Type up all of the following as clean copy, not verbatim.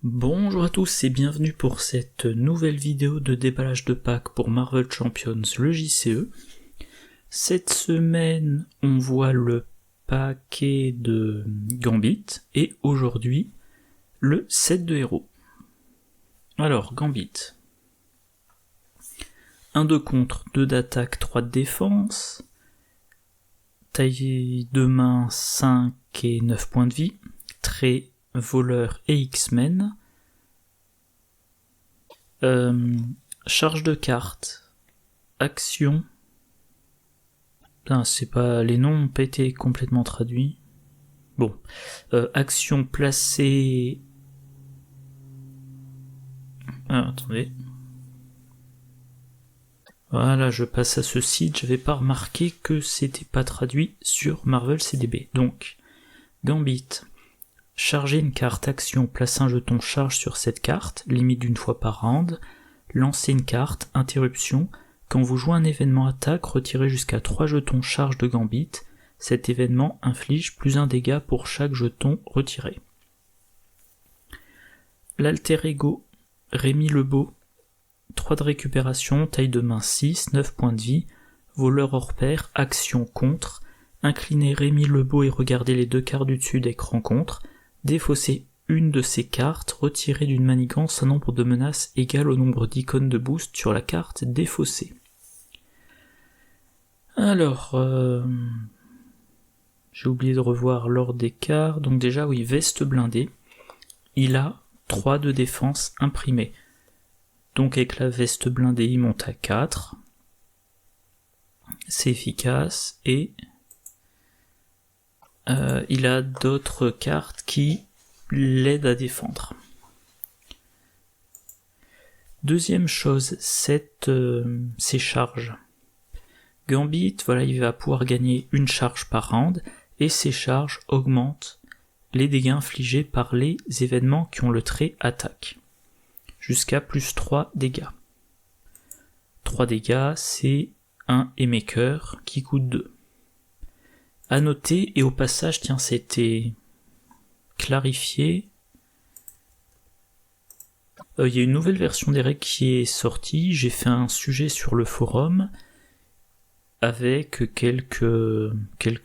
Bonjour à tous et bienvenue pour cette nouvelle vidéo de déballage de packs pour Marvel Champions, le JCE. Cette semaine, on voit le paquet de Gambit et aujourd'hui, le set de héros. Alors, Gambit. 1 de contre, 2 d'attaque, 3 de défense. Taille de main 5 et 9 points de vie. Trait voleur et X-Men. Charge de carte. Action. Putain, c'est pas, les noms n'ont pas été complètement traduits. Bon. Action placée. Ah, attendez. Voilà, je passe à ce site, j'avais pas remarqué que c'était pas traduit sur Marvel CDB. Donc, Gambit. Charger une carte action, place un jeton charge sur cette carte, limite d'une fois par round. Lancer une carte, interruption. Quand vous jouez un événement attaque, retirez jusqu'à 3 jetons charge de Gambit. Cet événement inflige plus 1 dégât pour chaque jeton retiré. L'alter ego, Rémi Lebeau. 3 de récupération, taille de main 6, 9 points de vie. Voleur hors pair, action contre. Inclinez Rémi Lebeau et regardez les 2 cartes du dessus d'écran contre. Défausser une de ces cartes, retirer d'une manigance un nombre de menaces égal au nombre d'icônes de boost sur la carte défaussée. Alors, j'ai oublié de revoir l'ordre des cartes. Donc déjà, oui, veste blindée. Il a 3 de défense imprimés. Donc avec la veste blindée, il monte à 4. C'est efficace et... il a d'autres cartes qui l'aident à défendre. Deuxième chose, ses charges. Gambit, voilà, il va pouvoir gagner une charge par round, et ses charges augmentent les dégâts infligés par les événements qui ont le trait attaque. Jusqu'à plus 3 dégâts. 3 dégâts, c'est un Maker qui coûte 2. À noter, et au passage, tiens, c'était clarifié. Il y a une nouvelle version des règles qui est sortie. J'ai fait un sujet sur le forum avec quelques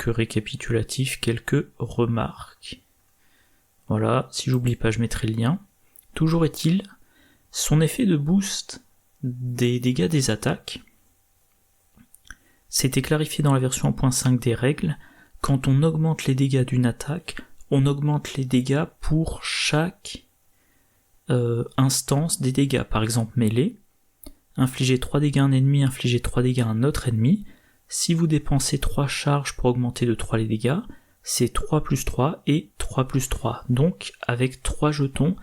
récapitulatifs, quelques remarques. Voilà, si j'oublie pas, je mettrai le lien. Toujours est-il, son effet de boost des dégâts des attaques, c'était clarifié dans la version 1.5 des règles. Quand on augmente les dégâts d'une attaque, on augmente les dégâts pour chaque instance des dégâts. Par exemple, mêlée, infliger 3 dégâts à un ennemi, infliger 3 dégâts à un autre ennemi. Si vous dépensez 3 charges pour augmenter de 3 les dégâts, c'est 3 plus 3 et 3 plus 3. Donc, avec 3 jetons,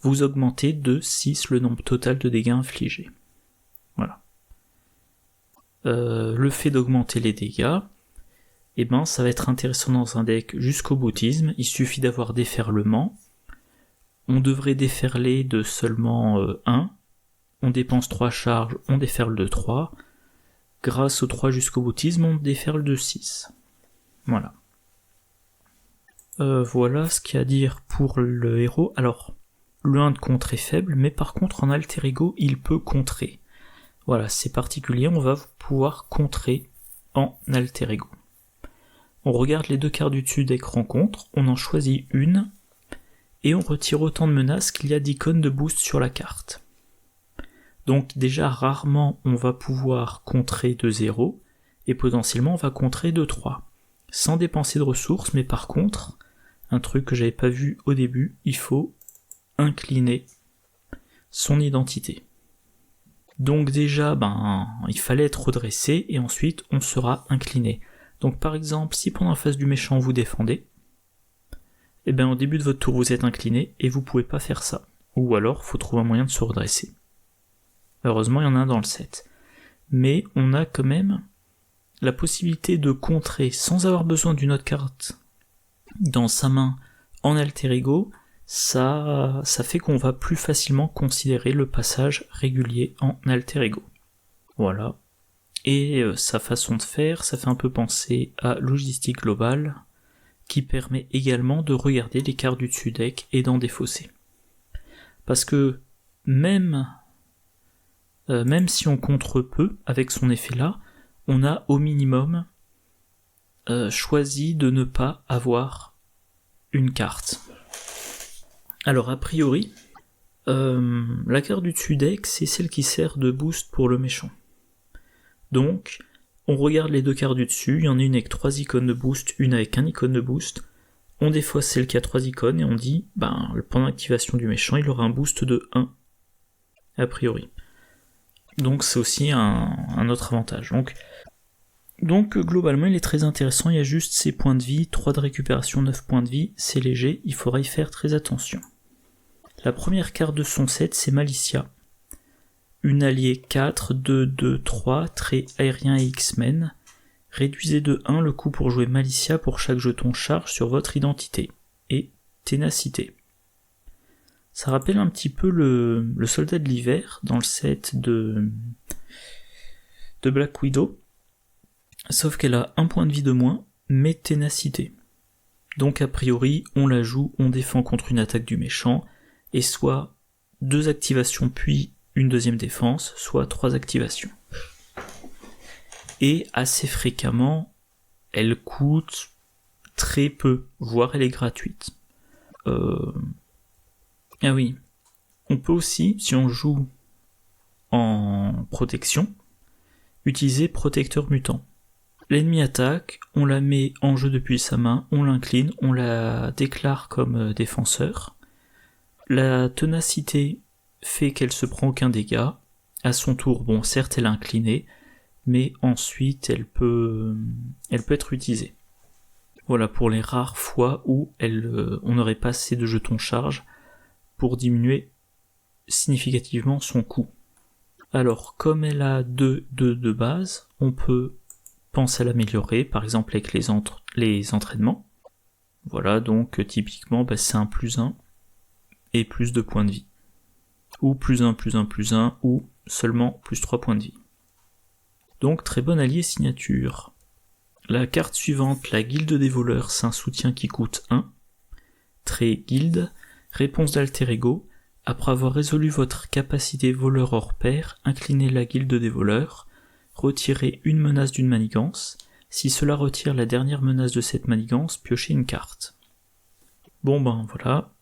vous augmentez de 6 le nombre total de dégâts infligés. Voilà. Le fait d'augmenter les dégâts, eh ben, ça va être intéressant dans un deck jusqu'au boutisme. Il suffit d'avoir déferlement. On devrait déferler de seulement 1. On dépense 3 charges, on déferle de 3. Grâce aux 3 jusqu'au boutisme, on déferle de 6. Voilà. Voilà ce qu'il y a à dire pour le héros. Alors, le 1 de contre est faible, mais par contre en alter ego, il peut contrer. Voilà, c'est particulier, on va pouvoir contrer en alter ego. On regarde les 2 cartes du dessus d'écran contre, on en choisit une, et on retire autant de menaces qu'il y a d'icônes de boost sur la carte. Donc déjà, rarement, on va pouvoir contrer de 0, et potentiellement on va contrer de 3, sans dépenser de ressources, mais par contre, un truc que j'avais pas vu au début, il faut incliner son identité. Donc déjà, il fallait être redressé, et ensuite on sera incliné. Donc par exemple, si pendant la phase du méchant vous défendez, et au début de votre tour vous êtes incliné, et vous pouvez pas faire ça. Ou alors, faut trouver un moyen de se redresser. Heureusement, il y en a un dans le set. Mais on a quand même la possibilité de contrer sans avoir besoin d'une autre carte dans sa main en alter ego. Ça fait qu'on va plus facilement considérer le passage régulier en alter ego. Voilà. Et sa façon de faire, ça fait un peu penser à Logistique Globale, qui permet également de regarder les cartes du dessus deck et d'en défausser. Parce que même si on contre peu, avec son effet là, on a au minimum choisi de ne pas avoir une carte. Alors a priori, la carte du dessus deck, c'est celle qui sert de boost pour le méchant. Donc, on regarde les deux cartes du dessus, il y en a une avec 3 icônes de boost, une avec un icône de boost. On défausse celle qui a 3 icônes et on dit, pendant l'activation du méchant, il aura un boost de 1, a priori. Donc c'est aussi un autre avantage. Donc globalement il est très intéressant, il y a juste ses points de vie, 3 de récupération, 9 points de vie, c'est léger, il faudra y faire très attention. La première carte de son set c'est Malicia. Une alliée 4, 2, 2, 3, trait aérien et X-Men. Réduisez de 1 le coût pour jouer Malicia pour chaque jeton charge sur votre identité. Et ténacité. Ça rappelle un petit peu le soldat de l'hiver dans le set de Black Widow. Sauf qu'elle a un point de vie de moins, mais ténacité. Donc a priori, on la joue, on défend contre une attaque du méchant, et soit 2 activations puis une deuxième défense, soit 3 activations. Et assez fréquemment, elle coûte très peu, voire elle est gratuite. Ah oui, on peut aussi, si on joue en protection, utiliser protecteur mutant. L'ennemi attaque, on la met en jeu depuis sa main, on l'incline, on la déclare comme défenseur. La ténacité fait qu'elle se prend aucun dégât. À son tour, certes elle est inclinée, mais ensuite elle peut être utilisée. Voilà pour les rares fois où on n'aurait pas assez de jetons charge pour diminuer significativement son coût. Alors comme elle a 2 de base, on peut penser à l'améliorer, par exemple avec les entraînements. Voilà, donc typiquement c'est un +1 et plus de points de vie. Ou +1, +1, +1, ou seulement +3 points de vie. Donc très bon allié signature. La carte suivante, la guilde des voleurs, c'est un soutien qui coûte 1. Trait guilde, réponse d'alter ego. Après avoir résolu votre capacité voleur hors pair, inclinez la guilde des voleurs, retirez une menace d'une manigance. Si cela retire la dernière menace de cette manigance, piochez une carte. Voilà.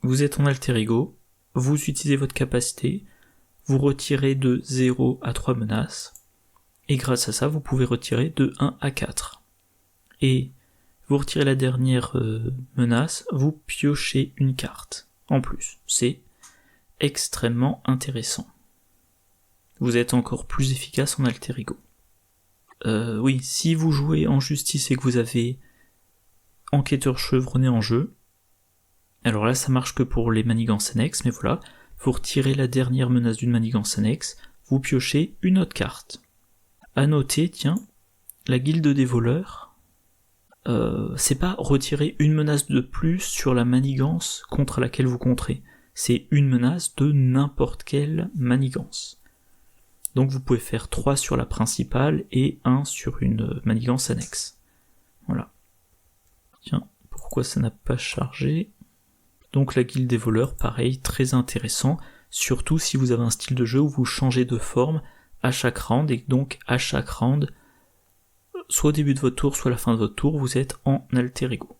Vous êtes en alter ego, vous utilisez votre capacité, vous retirez de 0 à 3 menaces, et grâce à ça, vous pouvez retirer de 1 à 4. Et vous retirez la dernière menace, vous piochez une carte. En plus, c'est extrêmement intéressant. Vous êtes encore plus efficace en alter ego. Oui, si vous jouez en justice et que vous avez enquêteur chevronné en jeu, alors là ça marche que pour les manigances annexes, mais voilà, vous retirez la dernière menace d'une manigance annexe, vous piochez une autre carte. À noter, la guilde des voleurs, c'est pas retirer une menace de plus sur la manigance contre laquelle vous contrez, c'est une menace de n'importe quelle manigance. Donc vous pouvez faire 3 sur la principale et 1 sur une manigance annexe. Voilà. Pourquoi ça n'a pas chargé ? Donc la guilde des voleurs, pareil, très intéressant, surtout si vous avez un style de jeu où vous changez de forme à chaque round, et donc à chaque round, soit au début de votre tour, soit à la fin de votre tour, vous êtes en alter ego.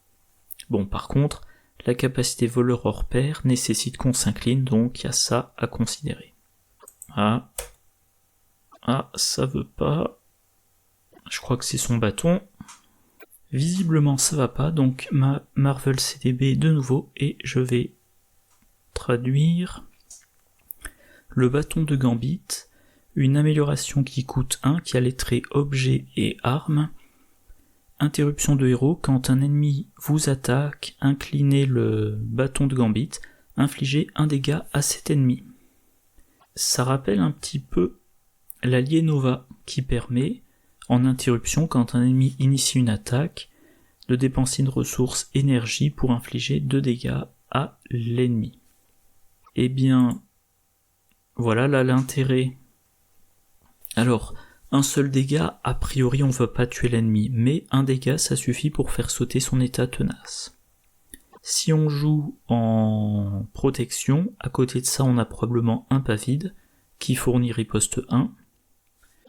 Par contre, la capacité voleur hors pair nécessite qu'on s'incline, donc il y a ça à considérer. Ça veut pas. Je crois que c'est son bâton. Visiblement ça va pas, donc ma Marvel CDB de nouveau, et je vais traduire le bâton de Gambit, une amélioration qui coûte 1, qui a les traits objet et armes. Interruption de héros, quand un ennemi vous attaque, inclinez le bâton de Gambit, infligez un dégât à cet ennemi. Ça rappelle un petit peu l'allié Nova, qui permet, en interruption, quand un ennemi initie une attaque, de dépenser une ressource énergie pour infliger 2 dégâts à l'ennemi. Eh bien, voilà là l'intérêt. Alors, un seul dégât, a priori on ne veut pas tuer l'ennemi, mais un dégât ça suffit pour faire sauter son état tenace. Si on joue en protection, à côté de ça on a probablement un pas vide qui fournit riposte 1.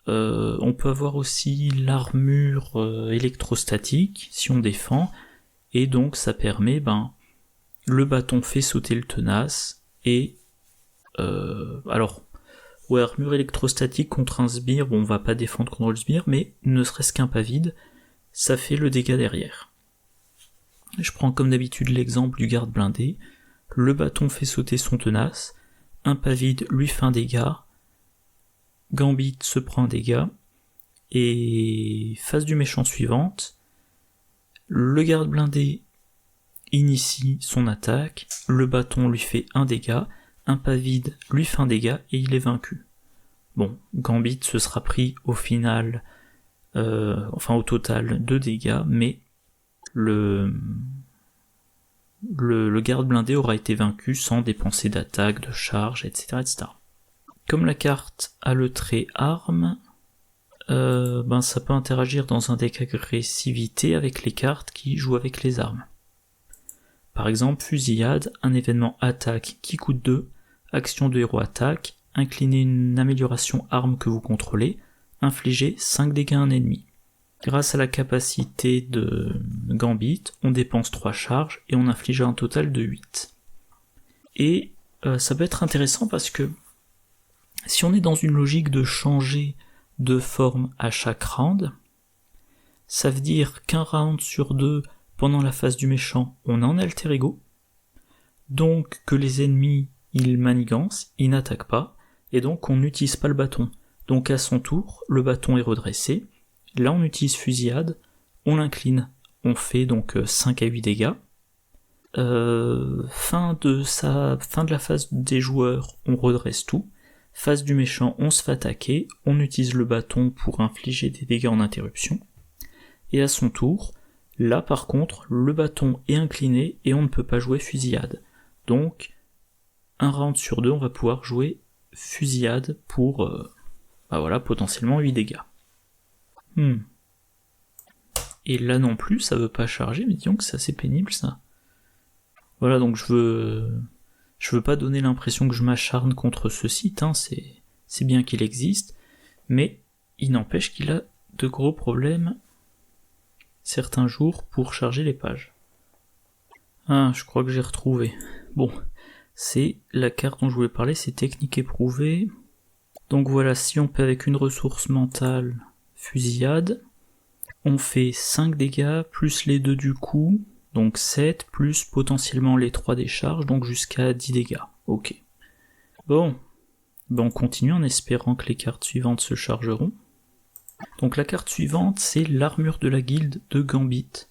On peut avoir aussi l'armure électrostatique si on défend, et donc ça permet, le bâton fait sauter le tenace, et armure électrostatique contre un sbire, bon on va pas défendre contre le sbire, mais ne serait-ce qu'un pas vide, ça fait le dégât derrière. Je prends comme d'habitude l'exemple du garde blindé, le bâton fait sauter son tenace, un pas vide lui fait un dégât, Gambit se prend un dégât, et phase du méchant suivante, le garde blindé initie son attaque, le bâton lui fait un dégât, un pas vide lui fait un dégât et il est vaincu. Bon, Gambit se sera pris au final, au total 2 dégâts, mais le garde blindé aura été vaincu sans dépenser d'attaque, de charge, etc. Comme la carte a le trait arme, ça peut interagir dans un deck agressivité avec les cartes qui jouent avec les armes. Par exemple, fusillade, un événement attaque qui coûte 2, action de héros attaque, incliner une amélioration arme que vous contrôlez, infliger 5 dégâts à un ennemi. Grâce à la capacité de Gambit, on dépense 3 charges et on inflige un total de 8. Et ça peut être intéressant parce que si on est dans une logique de changer de forme à chaque round, ça veut dire qu'un round sur 2 pendant la phase du méchant, on est en alter ego, donc que les ennemis ils manigancent, ils n'attaquent pas, et donc on n'utilise pas le bâton. Donc à son tour, le bâton est redressé, là on utilise fusillade, on l'incline, on fait donc 5 à 8 dégâts. Fin de la phase des joueurs, on redresse tout. Phase du méchant, on se fait attaquer, on utilise le bâton pour infliger des dégâts en interruption. Et à son tour, là par contre, le bâton est incliné et on ne peut pas jouer fusillade. Donc, un round sur 2, on va pouvoir jouer fusillade pour potentiellement 8 dégâts. Et là non plus, ça veut pas charger, mais disons que c'est assez pénible ça. Voilà, donc je veux pas donner l'impression que je m'acharne contre ce site, c'est bien qu'il existe, mais il n'empêche qu'il a de gros problèmes certains jours pour charger les pages. Ah, je crois que j'ai retrouvé. Bon, c'est la carte dont je voulais parler, c'est technique éprouvée. Donc voilà, si on peut avec une ressource mentale fusillade, on fait 5 dégâts plus les 2 du coup, donc 7 plus potentiellement les 3 des charges, donc jusqu'à 10 dégâts. Ok. Bon, on continue en espérant que les cartes suivantes se chargeront. Donc la carte suivante, c'est l'armure de la guilde de Gambit.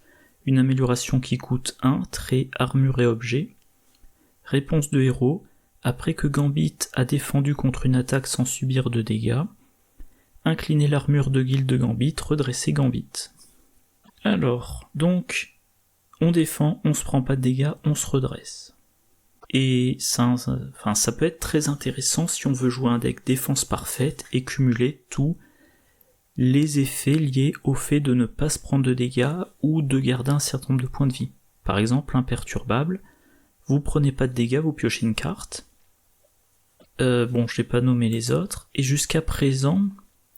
Une amélioration qui coûte 1, trait, armure et objet. Réponse de héros, après que Gambit a défendu contre une attaque sans subir de dégâts, incliner l'armure de guilde de Gambit, redresser Gambit. Alors, donc, on défend, on se prend pas de dégâts, on se redresse. Et ça peut être très intéressant si on veut jouer un deck défense parfaite et cumuler tous les effets liés au fait de ne pas se prendre de dégâts ou de garder un certain nombre de points de vie. Par exemple, imperturbable, vous prenez pas de dégâts, vous piochez une carte. Je n'ai pas nommé les autres, et jusqu'à présent,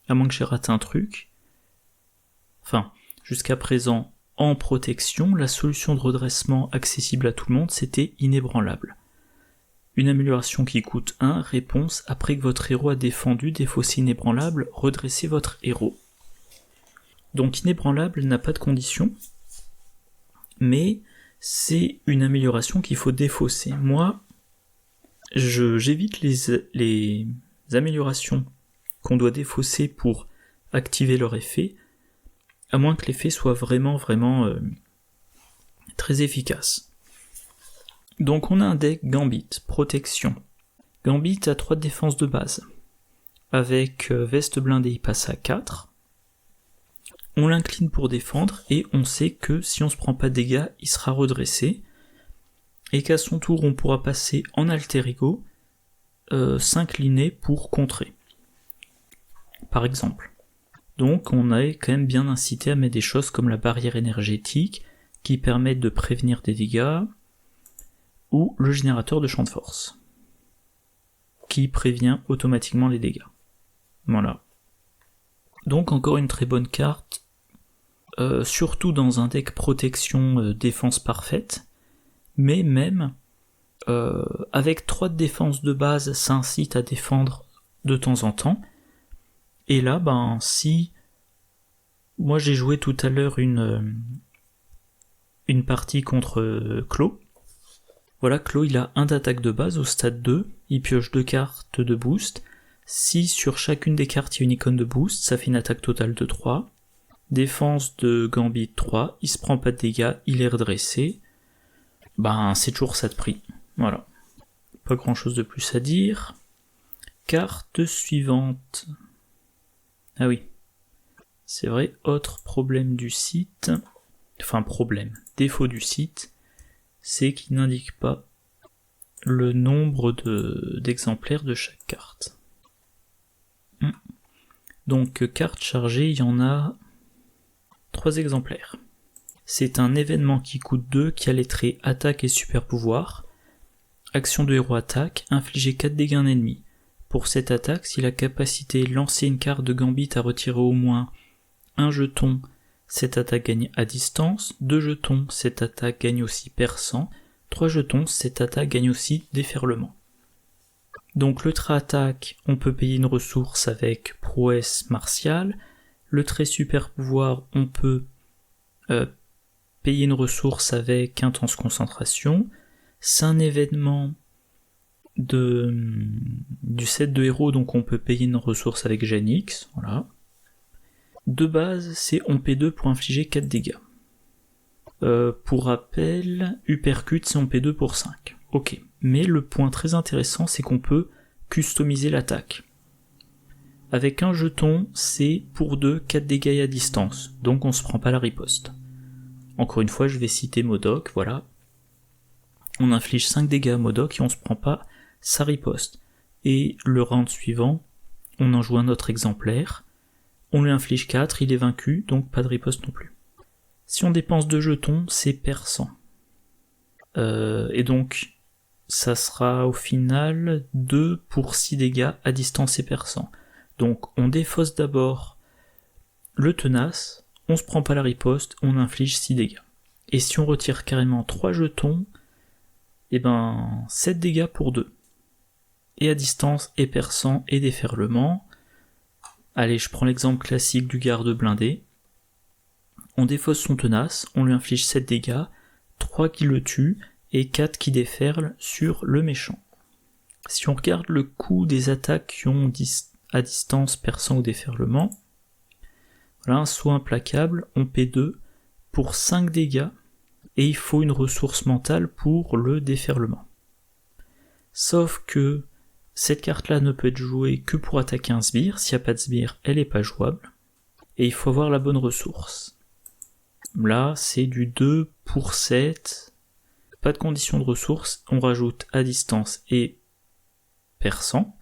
à moins que j'ai raté un truc, jusqu'à présent, en protection, la solution de redressement accessible à tout le monde, c'était inébranlable. Une amélioration qui coûte 1, réponse, après que votre héros a défendu, défaussé inébranlable, redressez votre héros. Donc inébranlable n'a pas de condition, mais c'est une amélioration qu'il faut défausser. Moi, j'évite les améliorations qu'on doit défausser pour activer leur effet, à moins que l'effet soit vraiment très efficace. Donc on a un deck Gambit, protection. Gambit a 3 défenses de base. Avec veste blindée, il passe à 4. On l'incline pour défendre, et on sait que si on se prend pas de dégâts, il sera redressé, et qu'à son tour on pourra passer en alter ego, s'incliner pour contrer. Par exemple. Donc on est quand même bien incité à mettre des choses comme la barrière énergétique, qui permettent de prévenir des dégâts, ou le générateur de champ de force, qui prévient automatiquement les dégâts. Voilà. Donc encore une très bonne carte, surtout dans un deck protection défense parfaite, mais même avec 3 de défense de base, ça incite à défendre de temps en temps. Et là, si moi j'ai joué tout à l'heure une partie contre Claw. Voilà, Claw il a 1 d'attaque de base au stade 2, il pioche 2 cartes de boost. Si sur chacune des cartes il y a une icône de boost, ça fait une attaque totale de 3. Défense de Gambit 3, il se prend pas de dégâts, il est redressé. C'est toujours ça de prix. Voilà. Pas grand chose de plus à dire. Carte suivante. Ah oui. C'est vrai, autre problème du site. Enfin défaut du site, c'est qu'il n'indique pas le nombre d'exemplaires de chaque carte. Donc carte chargée, il y en a 3 exemplaires. C'est un événement qui coûte 2, qui a les traits attaque et super pouvoir. Action de héros attaque, infliger 4 dégâts à un ennemi. Pour cette attaque, si la capacité lancer une carte de Gambit à retirer au moins 1 jeton, cette attaque gagne à distance, 2 jetons, cette attaque gagne aussi perçant, 3 jetons, cette attaque gagne aussi déferlement. Donc le trait attaque, on peut payer une ressource avec prouesse martiale, le trait super pouvoir, on peut payer une ressource avec intense concentration, c'est un événement du set de héros, donc on peut payer une ressource avec Genix, voilà. De base, c'est on P2 pour infliger 4 dégâts. Pour rappel, Uppercut c'est on P2 pour 5. Ok. Mais le point très intéressant, c'est qu'on peut customiser l'attaque. Avec un jeton, c'est pour 2, 4 dégâts à distance, donc on se prend pas la riposte. Encore une fois, je vais citer Modok, voilà. On inflige 5 dégâts à Modok et on se prend pas sa riposte. Et le round suivant, on en joue un autre exemplaire, on lui inflige 4, il est vaincu, donc pas de riposte non plus. Si on dépense 2 jetons, c'est perçant. Et donc, ça sera au final 2 pour 6 dégâts à distance et perçant. Donc on défausse d'abord le tenace, on se prend pas la riposte, on inflige 6 dégâts. Et si on retire carrément 3 jetons, 7 dégâts pour 2. Et à distance, et perçant, et déferlement. Allez, je prends l'exemple classique du garde blindé. On défausse son tenace, on lui inflige 7 dégâts, 3 qui le tuent, et 4 qui déferlent sur le méchant. Si on regarde le coût des attaques qui ont à distance, perçant ou déferlement, voilà, un saut implacable, on P2 pour 5 dégâts, et il faut une ressource mentale pour le déferlement. Sauf que cette carte-là ne peut être jouée que pour attaquer un sbire, s'il n'y a pas de sbire, elle n'est pas jouable, et il faut avoir la bonne ressource. Là, c'est du 2 pour 7, pas de condition de ressource, on rajoute à distance et perçant,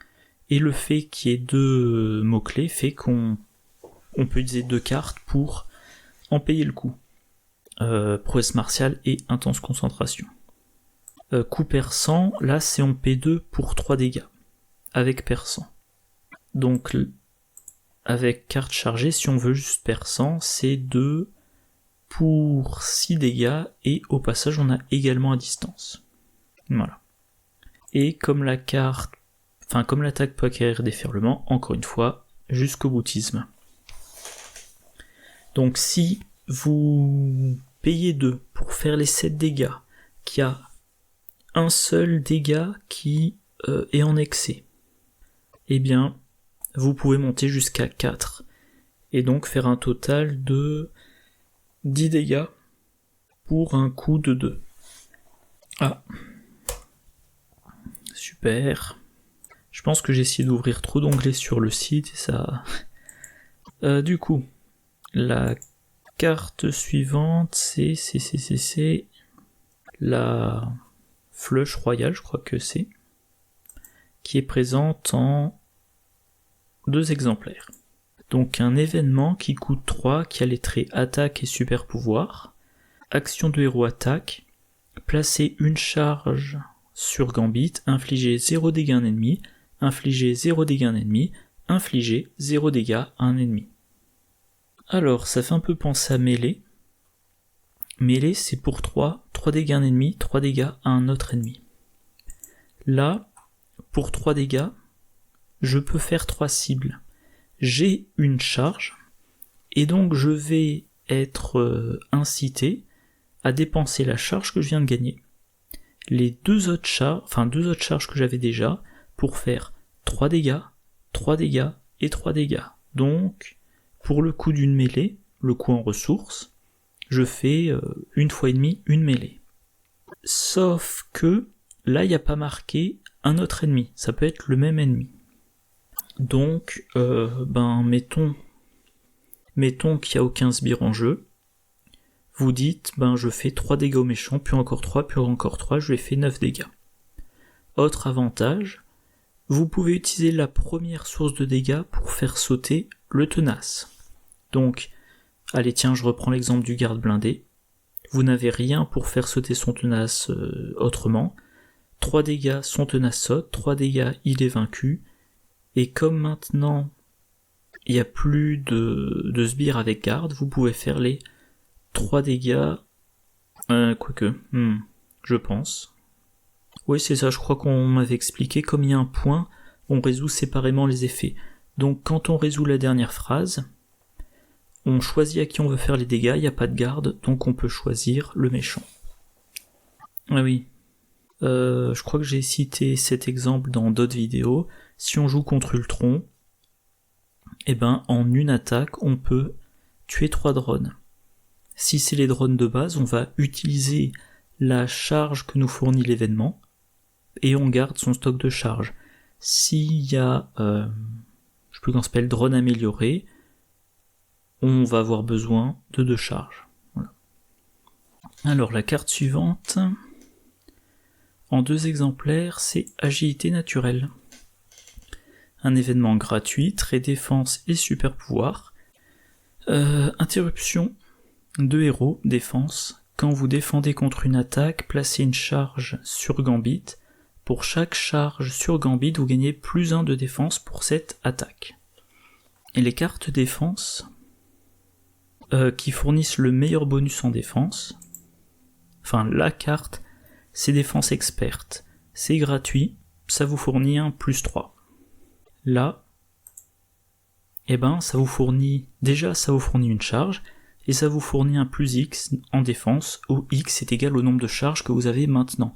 et le fait qu'il y ait 2 mots-clés fait qu'on peut utiliser 2 cartes pour en payer le coût. Prouesse martiale et intense concentration. Coup perçant, là c'est en P2 pour 3 dégâts, avec perçant. Donc avec carte chargée, si on veut juste perçant, c'est 2 pour 6 dégâts, et au passage on a également à distance. Voilà. Et comme l'attaque peut acquérir déferlement, encore une fois, jusqu'au boutisme. Donc si vous payez 2 pour faire les 7 dégâts, qu'il y a un seul dégât qui est en excès, eh bien vous pouvez monter jusqu'à 4 et donc faire un total de 10 dégâts pour un coût de 2. Ah, super. Je pense que j'ai essayé d'ouvrir trop d'onglets sur le site et ça... du coup, la carte suivante, c'est la Flush Royale, je crois que c'est, qui est présente en 2 exemplaires. Donc un événement qui coûte 3, qui a les traits attaque et super pouvoir, action de héros attaque, Placez une charge sur Gambit, infligez 0 dégâts à un ennemi, infligez 0 dégâts à un ennemi, infligez 0 dégâts à un ennemi. Alors, ça fait un peu penser à mêlée. Mêlée, c'est pour 3 dégâts à un ennemi, 3 dégâts à un autre ennemi. Là, pour 3 dégâts, je peux faire 3 cibles. J'ai une charge, et donc je vais être incité à dépenser la charge que je viens de gagner. Les deux autres charges que j'avais déjà, pour faire 3 dégâts, 3 dégâts et 3 dégâts. Donc, pour le coup d'une mêlée, le coup en ressources, je fais une fois et demi une mêlée. Sauf que, là il n'y a pas marqué un autre ennemi, ça peut être le même ennemi. Donc, mettons qu'il n'y a aucun sbire en jeu, vous dites, je fais 3 dégâts au méchant, puis encore 3, je lui ai fait 9 dégâts. Autre avantage, vous pouvez utiliser la première source de dégâts pour faire sauter le tenace. Donc, allez tiens, je reprends l'exemple du garde blindé. Vous n'avez rien pour faire sauter son tenace autrement. 3 dégâts, son tenace saute, 3 dégâts, il est vaincu. Et comme maintenant, il n'y a plus de sbires avec garde, vous pouvez faire les 3 dégâts, je pense. Oui, c'est ça, je crois qu'on m'avait expliqué, comme il y a un point, on résout séparément les effets. Donc quand on résout la dernière phrase, on choisit à qui on veut faire les dégâts, il n'y a pas de garde, donc on peut choisir le méchant. Ah oui, je crois que j'ai cité cet exemple dans d'autres vidéos. Si on joue contre Ultron, en une attaque, on peut tuer 3 drones. Si c'est les drones de base, on va utiliser la charge que nous fournit l'événement, et on garde son stock de charge. S'il y a, je sais plus comment ça s'appelle, drone amélioré, on va avoir besoin de 2 charges. Voilà. Alors la carte suivante, en 2 exemplaires, c'est agilité naturelle. Un événement gratuit, trait défense et super pouvoir. Interruption de héros, défense. Quand vous défendez contre une attaque, placez une charge sur Gambit. Pour chaque charge sur Gambit, vous gagnez plus 1 de défense pour cette attaque. Et les cartes défense qui fournissent le meilleur bonus en défense, la carte, c'est défense experte. C'est gratuit, ça vous fournit un plus 3. Là, ça vous fournit une charge, et ça vous fournit un plus X en défense, où X est égal au nombre de charges que vous avez maintenant.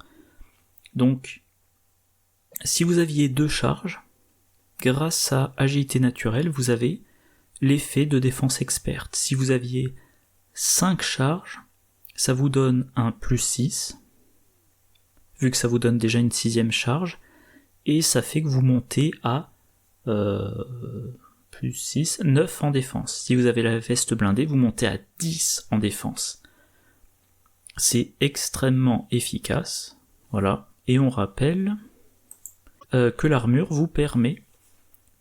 Donc, si vous aviez 2 charges, grâce à agilité naturelle, vous avez l'effet de défense experte. Si vous aviez 5 charges, ça vous donne un plus 6, vu que ça vous donne déjà une 6e charge, et ça fait que vous montez à plus 6, 9 en défense. Si vous avez la veste blindée, vous montez à 10 en défense. C'est extrêmement efficace, voilà. Et on rappelle que l'armure vous permet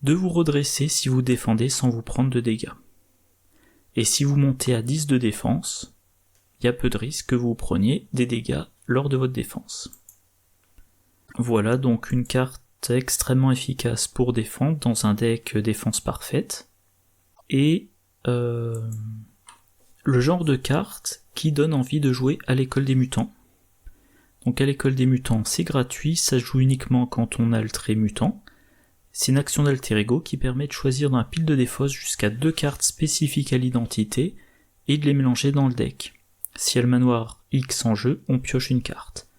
de vous redresser si vous défendez sans vous prendre de dégâts. Et si vous montez à 10 de défense, il y a peu de risque que vous preniez des dégâts lors de votre défense. Voilà donc une carte extrêmement efficace pour défendre dans un deck défense parfaite, et le genre de carte qui donne envie de jouer à l'école des mutants. Donc à l'école des mutants, c'est gratuit, ça se joue uniquement quand on a le trait mutant. C'est une action d'alter ego qui permet de choisir dans la pile de défausse jusqu'à 2 cartes spécifiques à l'identité et de les mélanger dans le deck. Si il y a le manoir X en jeu, on pioche une carte.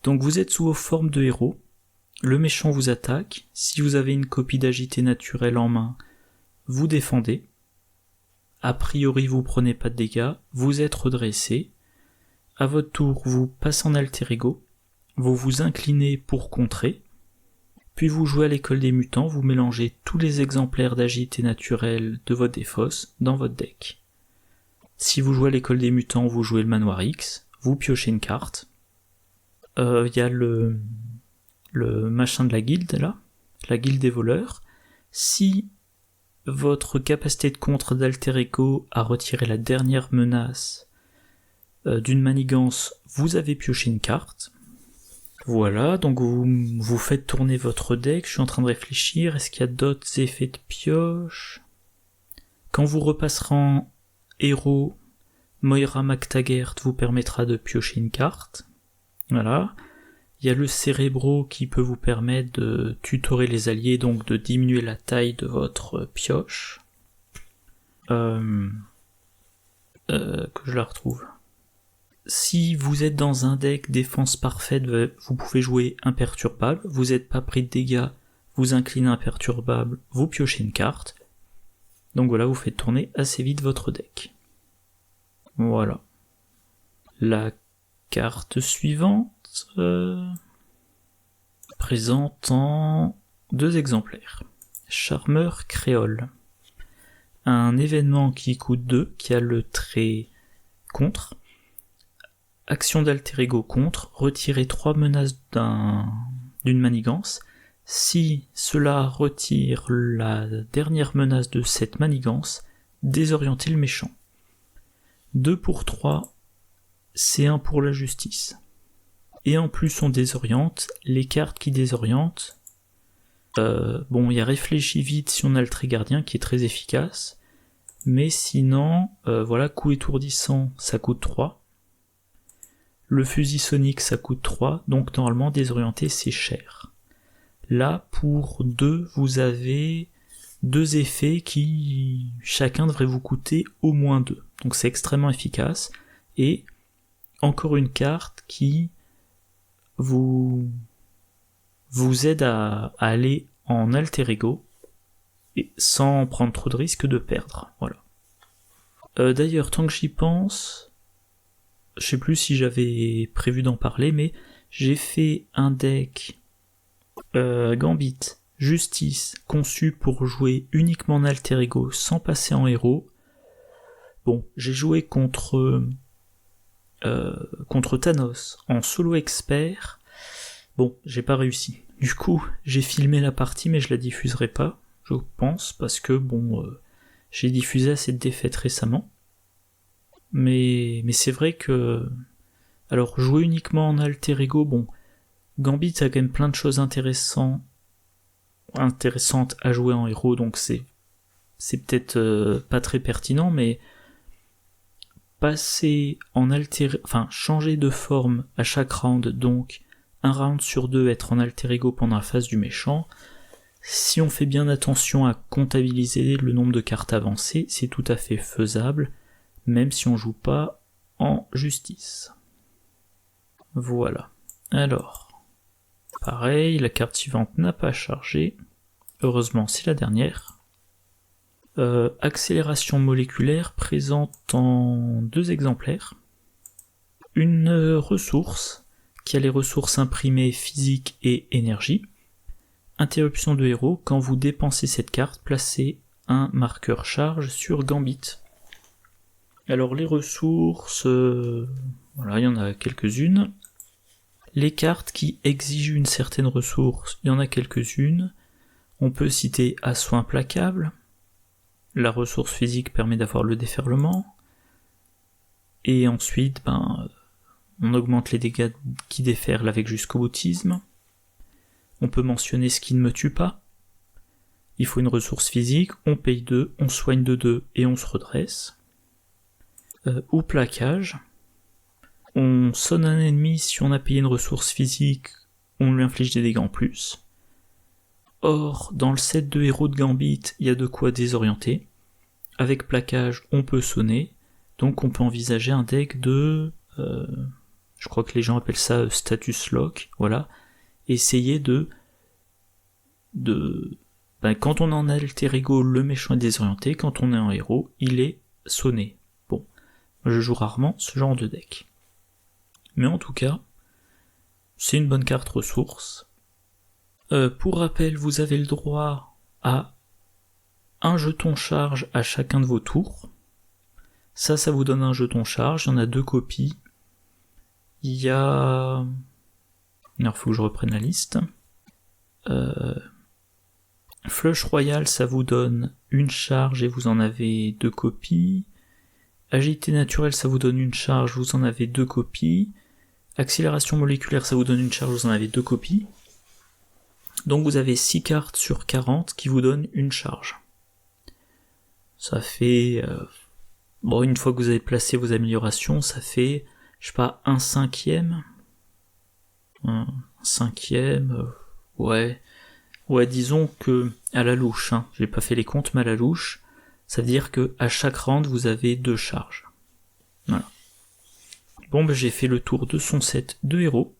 Donc vous êtes sous vos formes de héros, le méchant vous attaque, si vous avez une copie d'agilité naturelle en main, vous défendez, a priori vous prenez pas de dégâts, vous êtes redressé, à votre tour vous passez en alter ego, vous vous inclinez pour contrer, puis vous jouez à l'école des mutants, vous mélangez tous les exemplaires d'agilité naturelle de votre défausse dans votre deck. Si vous jouez à l'école des mutants, vous jouez le manoir X, vous piochez une carte, y a le machin de la guilde là, la guilde des voleurs. Si votre capacité de contre d'alter ego a retiré la dernière menace d'une manigance, vous avez pioché une carte. Voilà, donc vous faites tourner votre deck, je suis en train de réfléchir, est-ce qu'il y a d'autres effets de pioche? Quand vous repasserez en héros, Moira MacTaggert vous permettra de piocher une carte. Voilà. Il y a le Cérébro qui peut vous permettre de tutorer les alliés, donc de diminuer la taille de votre pioche. Que je la retrouve. Si vous êtes dans un deck défense parfaite, vous pouvez jouer imperturbable. Vous n'êtes pas pris de dégâts, vous inclinez imperturbable, vous piochez une carte. Donc voilà, vous faites tourner assez vite votre deck. Voilà. La carte suivante présente en 2 exemplaires. Charmeur créole. Un événement qui coûte 2, qui a le trait contre. Action d'alter ego contre, retirer 3 menaces d'une manigance. Si cela retire la dernière menace de cette manigance, désorienter le méchant. 2 pour 3, c'est 1 pour la justice. Et en plus on désoriente, les cartes qui désorientent, il y a réfléchi vite si on a le trait gardien qui est très efficace, mais sinon, coup étourdissant ça coûte 3. Le fusil sonique ça coûte 3, donc normalement désorienter c'est cher. Là pour 2, vous avez 2 effets qui chacun devrait vous coûter au moins 2. Donc c'est extrêmement efficace, et encore une carte qui vous aide à aller en alter ego et sans prendre trop de risques de perdre. Voilà. D'ailleurs, tant que j'y pense, je sais plus si j'avais prévu d'en parler, mais j'ai fait un deck Gambit Justice conçu pour jouer uniquement en alter ego sans passer en héros. Bon, j'ai joué contre Thanos en solo expert. Bon, j'ai pas réussi. Du coup, j'ai filmé la partie, mais je la diffuserai pas, je pense, parce que j'ai diffusé assez de défaites récemment. Mais c'est vrai que, alors jouer uniquement en alter ego, Gambit a quand même plein de choses intéressantes à jouer en héros, donc c'est peut-être pas très pertinent, mais passer en changer de forme à chaque round, donc un round sur 2 être en alter ego pendant la phase du méchant, si on fait bien attention à comptabiliser le nombre de cartes avancées, c'est tout à fait faisable, même si on joue pas en justice. Voilà. Alors, pareil, la carte suivante n'a pas chargé, heureusement c'est la dernière. Accélération moléculaire présente en 2 exemplaires. Une ressource qui a les ressources imprimées physique et énergie. Interruption de héros, quand vous dépensez cette carte, placez un marqueur charge sur Gambit. Alors les ressources, il y en a quelques-unes. Les cartes qui exigent une certaine ressource, il y en a quelques-unes. On peut citer Assaut implacable. La ressource physique permet d'avoir le déferlement. Et ensuite, on augmente les dégâts qui déferlent avec jusqu'au boutisme. On peut mentionner ce qui ne me tue pas. Il faut une ressource physique, on paye 2, on soigne de 2 et on se redresse. Ou plaquage. On sonne un ennemi, si on a payé une ressource physique, on lui inflige des dégâts en plus. Or, dans le set de héros de Gambit, il y a de quoi désorienter. Avec plaquage, on peut sonner, donc on peut envisager un deck de... je crois que les gens appellent ça status lock, voilà. Essayer quand on est en alter ego, le méchant est désorienté, quand on est en héros, il est sonné. Bon, je joue rarement ce genre de deck. Mais en tout cas, c'est une bonne carte ressource. Pour rappel, vous avez le droit à un jeton charge à chacun de vos tours. Ça vous donne un jeton charge, il y en a 2 copies. Il y a... Alors, il faut que je reprenne la liste. Flush Royal, ça vous donne une charge et vous en avez 2 copies. Agilité naturelle, ça vous donne une charge, vous en avez 2 copies. Accélération moléculaire, ça vous donne une charge, vous en avez 2 copies. Donc vous avez 6 cartes sur 40 qui vous donnent une charge. Ça fait... une fois que vous avez placé vos améliorations, ça fait, je sais pas, 1/5. Un cinquième, ouais, disons que, à la louche, j'ai pas fait les comptes, mais à la louche, ça veut dire que à chaque round, vous avez 2 charges. Voilà. Bon, j'ai fait le tour de son set de héros.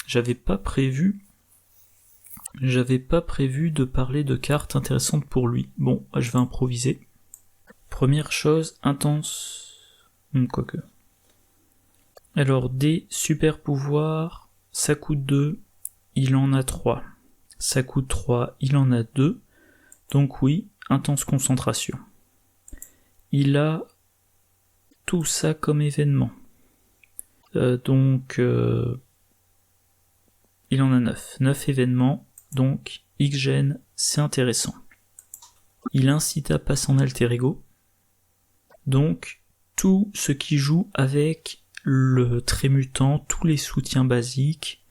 J'avais pas prévu de parler de cartes intéressantes pour lui. Bon, je vais improviser. Première chose, intense... quoique... Alors, des super pouvoirs, ça coûte 2, il en a 3. Ça coûte 3, il en a 2. Donc oui, intense concentration. Il a tout ça comme événement. Il en a 9. 9 événements, donc X-Gen, c'est intéressant. Il incite à passer en alter ego. Donc, tout ce qui joue avec le trait mutant, tous les soutiens basiques,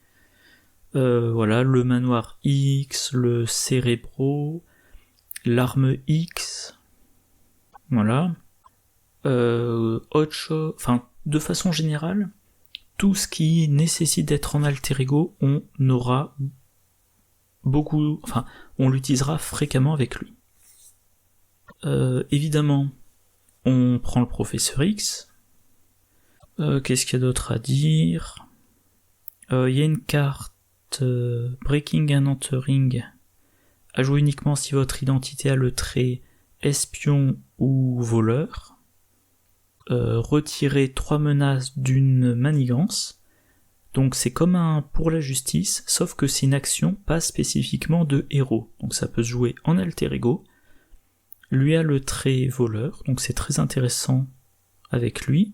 le manoir X, le cérébro, l'arme X, voilà. Autre chose, de façon générale, tout ce qui nécessite d'être en alter ego, on aura on l'utilisera fréquemment avec lui. Évidemment, on prend le professeur X. Qu'est-ce qu'il y a d'autre à dire? Il y a une carte Breaking and Entering à jouer uniquement si votre identité a le trait espion ou voleur. Retirer 3 menaces d'une manigance. Donc c'est comme un pour la justice, sauf que c'est une action pas spécifiquement de héros. Donc ça peut se jouer en alter ego. Lui a le trait voleur, donc c'est très intéressant avec lui.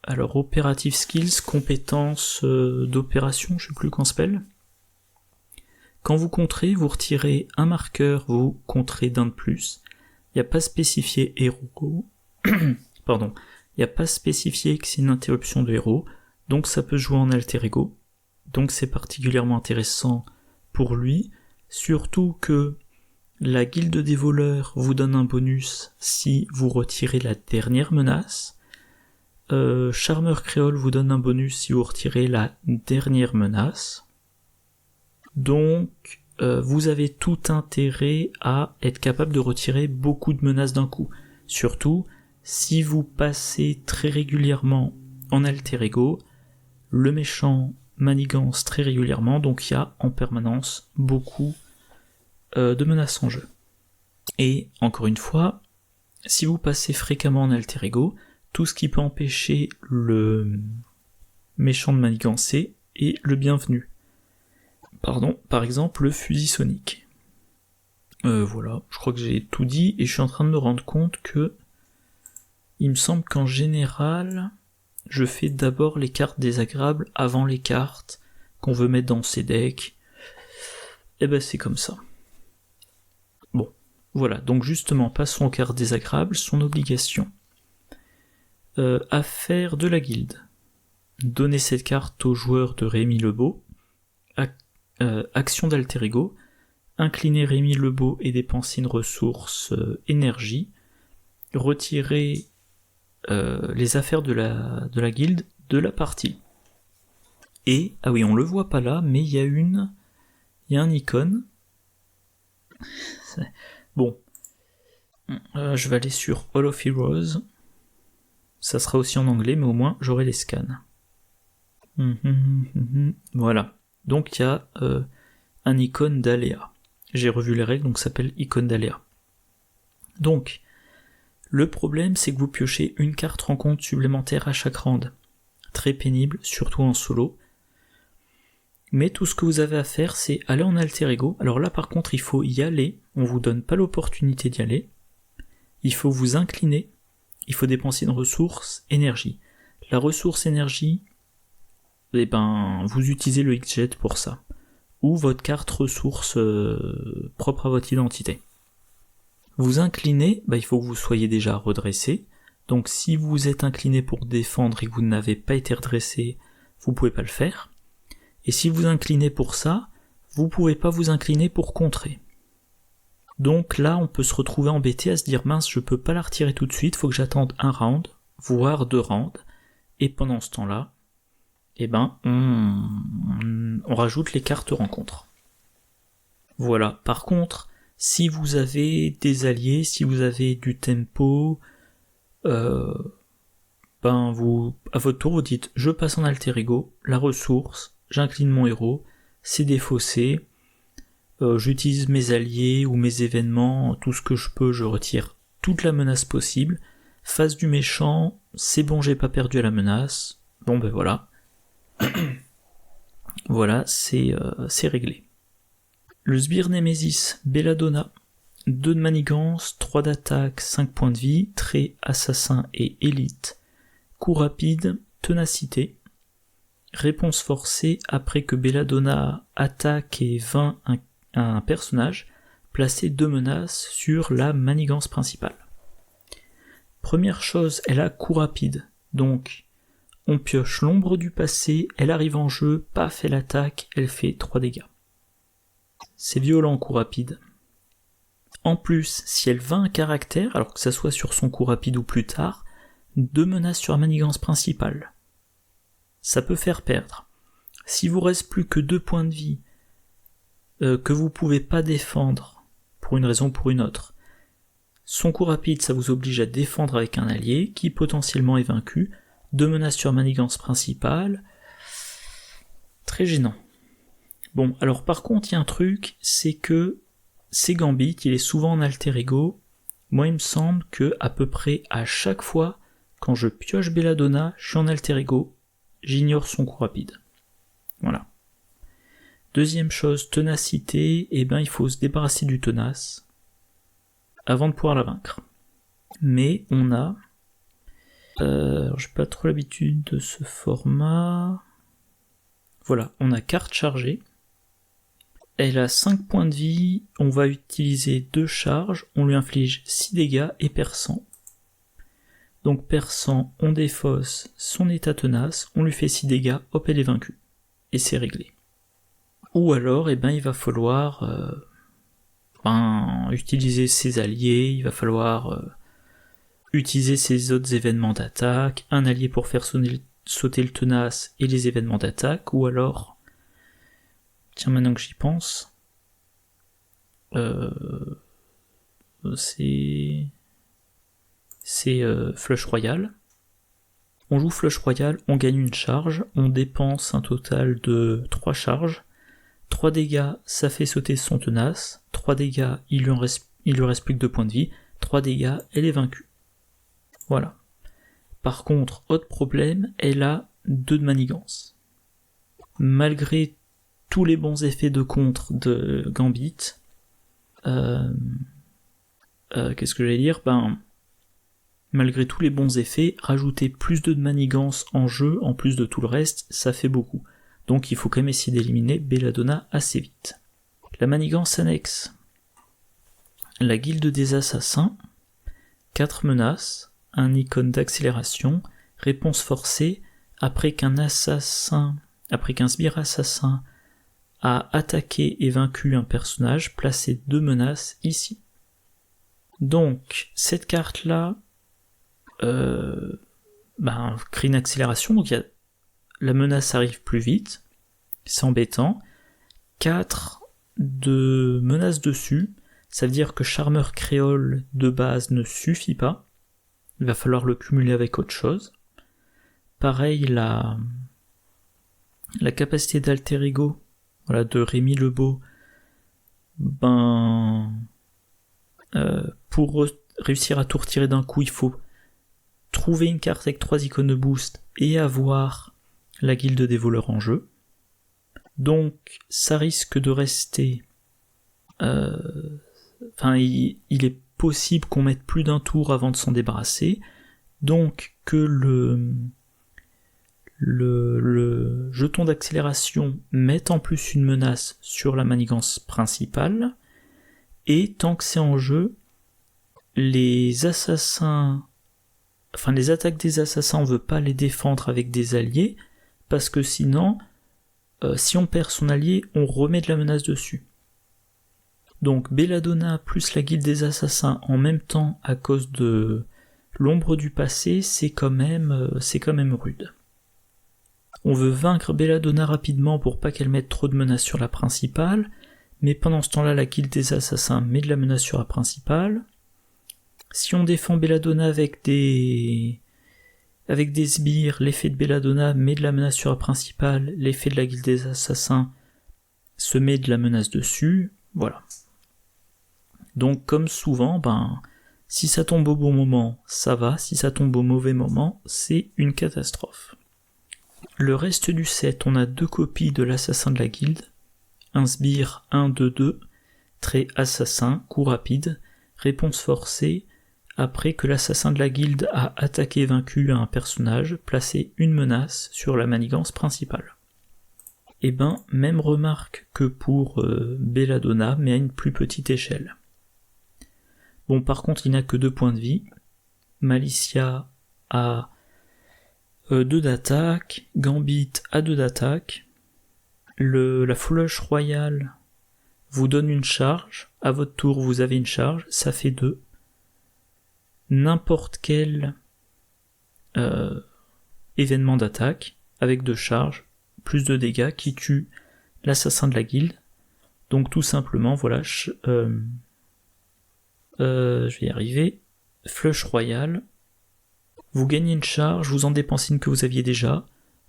Alors operative skills, compétences d'opération, je sais plus qu'on s'appelle. Quand vous contrez, vous retirez un marqueur, vous contrez d'un de plus. Il n'y a pas spécifié héros. Pardon. Il n'y a pas spécifié que c'est une interruption de héros, donc ça peut jouer en alter ego. Donc c'est particulièrement intéressant pour lui, surtout que la guilde des voleurs vous donne un bonus si vous retirez la dernière menace. Charmeur créole vous donne un bonus si vous retirez la dernière menace. Donc, vous avez tout intérêt à être capable de retirer beaucoup de menaces d'un coup. Surtout, si vous passez très régulièrement en alter ego, le méchant manigance très régulièrement, donc il y a en permanence beaucoup de menaces en jeu. Et encore une fois, si vous passez fréquemment en alter ego, tout ce qui peut empêcher le méchant de manigancer est le bienvenu. Par exemple, le fusil sonique. Voilà, je crois que j'ai tout dit, et je suis en train de me rendre compte que il me semble qu'en général, je fais d'abord les cartes désagréables avant les cartes qu'on veut mettre dans ces decks. Et c'est comme ça. Bon, voilà, donc justement, passons aux cartes désagréables, son obligation. Affaire de la guilde. Donnez cette carte au joueur de Rémi Lebeau. Action d'alter ego. Incliner Rémi Lebeau et dépenser une ressource énergie. Retirer les affaires de la guilde de la partie. Et, ah oui, on le voit pas là, mais il y a un icône. Bon. Je vais aller sur Hall of Heroes. Ça sera aussi en anglais, mais au moins j'aurai les scans. Voilà. Donc il y a un icône d'aléa. J'ai revu les règles, donc ça s'appelle icône d'aléa. Donc, le problème, c'est que vous piochez une carte rencontre supplémentaire à chaque round. Très pénible, surtout en solo. Mais tout ce que vous avez à faire, c'est aller en alter ego. Alors là, par contre, il faut y aller. On vous donne pas l'opportunité d'y aller. Il faut vous incliner. Il faut dépenser une ressource énergie. La ressource énergie, vous utilisez le X-Jet pour ça. ou votre carte ressource propre à votre identité. Vous inclinez, il faut que vous soyez déjà redressé. Donc si vous êtes incliné pour défendre et que vous n'avez pas été redressé, vous pouvez pas le faire. Et si vous inclinez pour ça, vous pouvez pas vous incliner pour contrer. Donc là, on peut se retrouver embêté à se dire mince, je peux pas la retirer tout de suite, faut que j'attende un round, voire 2 rounds. Et pendant ce temps-là, on rajoute les cartes rencontres. Voilà. Par contre, si vous avez des alliés, si vous avez du tempo, vous, à votre tour, vous dites, je passe en alter ego, la ressource, j'incline mon héros, c'est défaussé, j'utilise mes alliés ou mes événements, tout ce que je peux, je retire toute la menace possible, face du méchant, c'est bon, j'ai pas perdu à la menace, voilà. Voilà, c'est réglé. Le sbire Némésis, Belladonna, 2 de manigance, 3 d'attaque, 5 points de vie, trait, assassin et élite, coup rapide, ténacité, réponse forcée après que Belladonna attaque et vainc un personnage, placez 2 menaces sur la manigance principale. Première chose, elle a coup rapide, donc on pioche l'ombre du passé, elle arrive en jeu, paf, elle attaque, elle fait 3 dégâts. C'est violent coup rapide. En plus, si elle vainc un caractère, alors que ça soit sur son coup rapide ou plus tard, 2 menaces sur la manigance principale. Ça peut faire perdre. Si vous reste plus que 2 points de vie, que vous pouvez pas défendre, pour une raison ou pour une autre, son coup rapide, ça vous oblige à défendre avec un allié, qui potentiellement est vaincu, 2 menaces sur manigance principale, très gênant. Bon, alors par contre, il y a un truc, c'est que c'est Gambit, il est souvent en alter ego. Moi, il me semble que à peu près à chaque fois, quand je pioche Belladonna, je suis en alter ego, j'ignore son coup rapide. Voilà. Deuxième chose, ténacité, il faut se débarrasser du tenace avant de pouvoir la vaincre. Mais on a... j'ai pas trop l'habitude de ce format... Voilà, on a carte chargée. Elle a 5 points de vie, on va utiliser 2 charges, on lui inflige 6 dégâts et perd 100. Donc perd 100, on défausse son état tenace, on lui fait 6 dégâts, hop, elle est vaincue. Et c'est réglé. Ou alors, il va falloir utiliser ses alliés, il va falloir utiliser ses autres événements d'attaque, un allié pour faire sauter le tenace et les événements d'attaque, ou alors... Tiens, maintenant que j'y pense, c'est Flush Royal. On joue Flush Royal, on gagne une charge, on dépense un total de 3 charges. 3 dégâts, ça fait sauter son tenace. 3 dégâts, il lui reste plus que 2 points de vie. 3 dégâts, elle est vaincue. Voilà. Par contre, autre problème, elle a 2 de manigance. Malgré tous les bons effets de contre de Gambit, qu'est-ce que j'allais dire ? Malgré tous les bons effets, rajouter plus de manigance en jeu, en plus de tout le reste, ça fait beaucoup. Donc il faut quand même essayer d'éliminer Belladonna assez vite. La manigance annexe. La guilde des assassins, 4 menaces, un icône d'accélération, réponse forcée, après qu'un sbire assassin a attaqué et vaincu un personnage, placez 2 menaces ici. Donc, cette carte-là crée une accélération, donc la menace arrive plus vite, c'est embêtant. 4 de menaces dessus, ça veut dire que Charmeur Créole de base ne suffit pas, il va falloir le cumuler avec autre chose. Pareil, la capacité d'alter ego, voilà, de Rémi Lebeau, pour réussir à tout retirer d'un coup, il faut trouver une carte avec 3 icônes de boost et avoir la guilde des voleurs en jeu. Donc ça risque de rester... il est possible qu'on mette plus d'un tour avant de s'en débarrasser, donc que le jeton d'accélération met en plus une menace sur la manigance principale, et tant que c'est en jeu, les assassins, enfin les attaques des assassins, on veut pas les défendre avec des alliés, parce que sinon, si on perd son allié, on remet de la menace dessus. Donc Belladonna plus la guilde des assassins en même temps à cause de l'ombre du passé, c'est quand même rude. On veut vaincre Belladonna rapidement pour pas qu'elle mette trop de menaces sur la principale, mais pendant ce temps-là, la guilde des assassins met de la menace sur la principale. Si on défend Belladonna avec des sbires, l'effet de Belladonna met de la menace sur la principale, l'effet de la guilde des assassins se met de la menace dessus, voilà. Donc comme souvent, si ça tombe au bon moment, ça va, si ça tombe au mauvais moment, c'est une catastrophe. Le reste du set, on a 2 copies de l'assassin de la guilde, un sbire 1-2-2, trait assassin, coup rapide, réponse forcée, après que l'assassin de la guilde a attaqué et vaincu un personnage, placé une menace sur la manigance principale. Et même remarque que pour Belladonna, mais à une plus petite échelle. Bon, par contre, il n'a que 2 points de vie. Malicia a 2 d'attaque, Gambit a 2 d'attaque. La flèche royale vous donne une charge. À votre tour, vous avez une charge, ça fait 2. N'importe quel événement d'attaque avec 2 charges, plus de dégâts qui tue l'assassin de la guilde. Donc tout simplement, voilà, je vais y arriver. Flèche royale, vous gagnez une charge, vous en dépensez une que vous aviez déjà,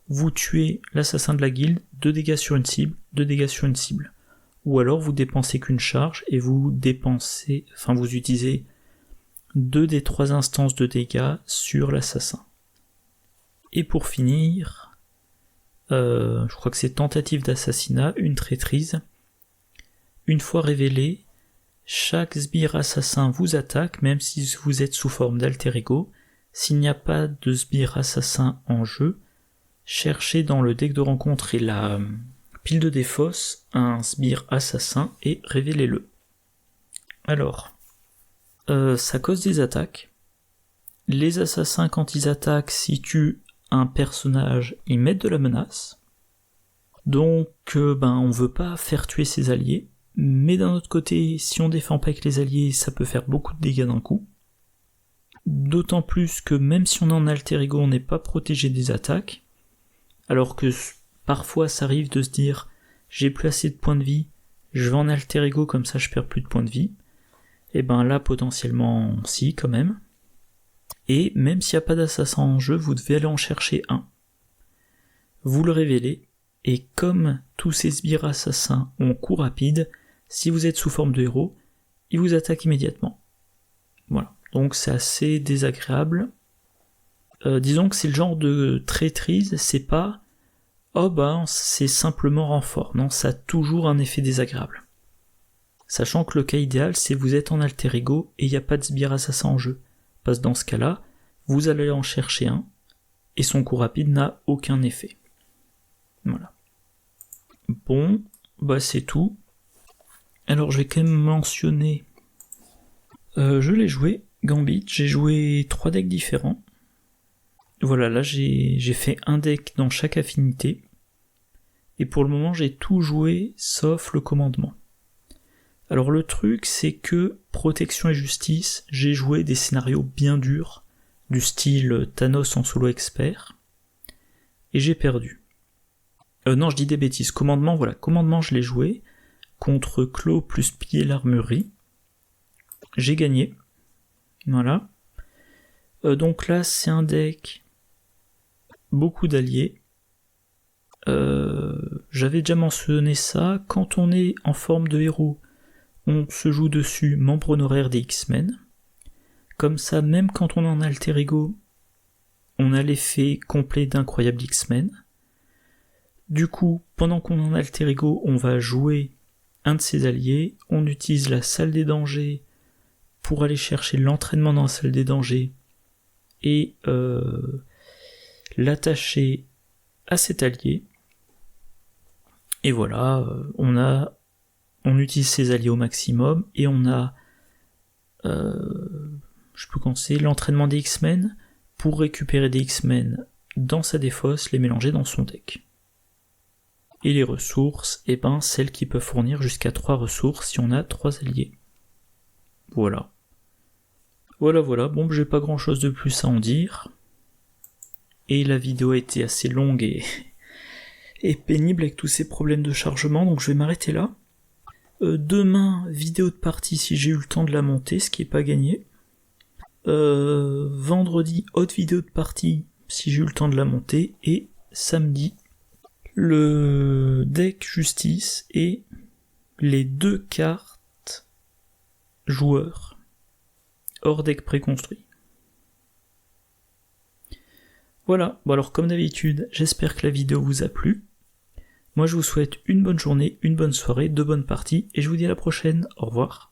vous tuez l'assassin de la guilde, 2 dégâts sur une cible, 2 dégâts sur une cible. Ou alors vous dépensez qu'une charge et vous utilisez 2 des 3 instances de dégâts sur l'assassin. Et pour finir, je crois que c'est tentative d'assassinat, une traîtrise. Une fois révélée, chaque sbire assassin vous attaque, même si vous êtes sous forme d'alter ego. S'il n'y a pas de sbire assassin en jeu, cherchez dans le deck de rencontre et la pile de défausse un sbire assassin et révélez-le. Alors, ça cause des attaques. Les assassins, quand ils attaquent, s'ils tuent un personnage, ils mettent de la menace. Donc, on veut pas faire tuer ses alliés. Mais d'un autre côté, si on défend pas avec les alliés, ça peut faire beaucoup de dégâts d'un coup. D'autant plus que même si on est en alter ego, on n'est pas protégé des attaques. Alors que parfois ça arrive de se dire j'ai plus assez de points de vie, je vais en alter ego comme ça je perds plus de points de vie. Et là potentiellement si quand même. Et même s'il n'y a pas d'assassin en jeu, vous devez aller en chercher un. Vous le révélez, et comme tous ces sbires assassins ont coup rapide, si vous êtes sous forme de héros, ils vous attaquent immédiatement. Voilà, donc c'est assez désagréable. Disons que c'est le genre de traîtrise, c'est pas c'est simplement renfort, non, ça a toujours un effet désagréable. Sachant que le cas idéal, c'est vous êtes en alter ego et il n'y a pas de sbire assassin en jeu. Parce que dans ce cas-là, vous allez en chercher un, et son coup rapide n'a aucun effet. Voilà. Bon, c'est tout. Alors je vais quand même mentionner... je l'ai joué, Gambit, j'ai joué 3 decks différents. Voilà, là j'ai fait un deck dans chaque affinité. Et pour le moment j'ai tout joué sauf le commandement. Alors le truc c'est que protection et justice, j'ai joué des scénarios bien durs, du style Thanos en solo expert, et j'ai perdu. Non, je dis des bêtises, commandement je l'ai joué, contre Clos plus piller l'armurerie, j'ai gagné, voilà. Donc là c'est un deck, beaucoup d'alliés, j'avais déjà mentionné ça, quand on est en forme de héros, on se joue dessus membre honoraire des X-Men. Comme ça, même quand on est en alter ego, on a l'effet complet d'incroyable X-Men. Du coup, pendant qu'on est en alter ego, on va jouer un de ses alliés, on utilise la salle des dangers pour aller chercher l'entraînement dans la salle des dangers et l'attacher à cet allié. Et voilà, on utilise ces alliés au maximum, et on a, je peux commencer, l'entraînement des X-Men, pour récupérer des X-Men dans sa défausse, les mélanger dans son deck. Et les ressources, celles qui peuvent fournir jusqu'à 3 ressources si on a 3 alliés. Voilà. Voilà, bon, j'ai pas grand chose de plus à en dire. Et la vidéo a été assez longue et pénible avec tous ces problèmes de chargement, donc je vais m'arrêter là. Demain, vidéo de partie si j'ai eu le temps de la monter, ce qui est pas gagné. Vendredi, autre vidéo de partie si j'ai eu le temps de la monter. Et samedi, le deck justice et les 2 cartes joueurs hors deck préconstruit. Voilà, bon alors comme d'habitude, j'espère que la vidéo vous a plu. Moi je vous souhaite une bonne journée, une bonne soirée, de bonnes parties, et je vous dis à la prochaine, au revoir.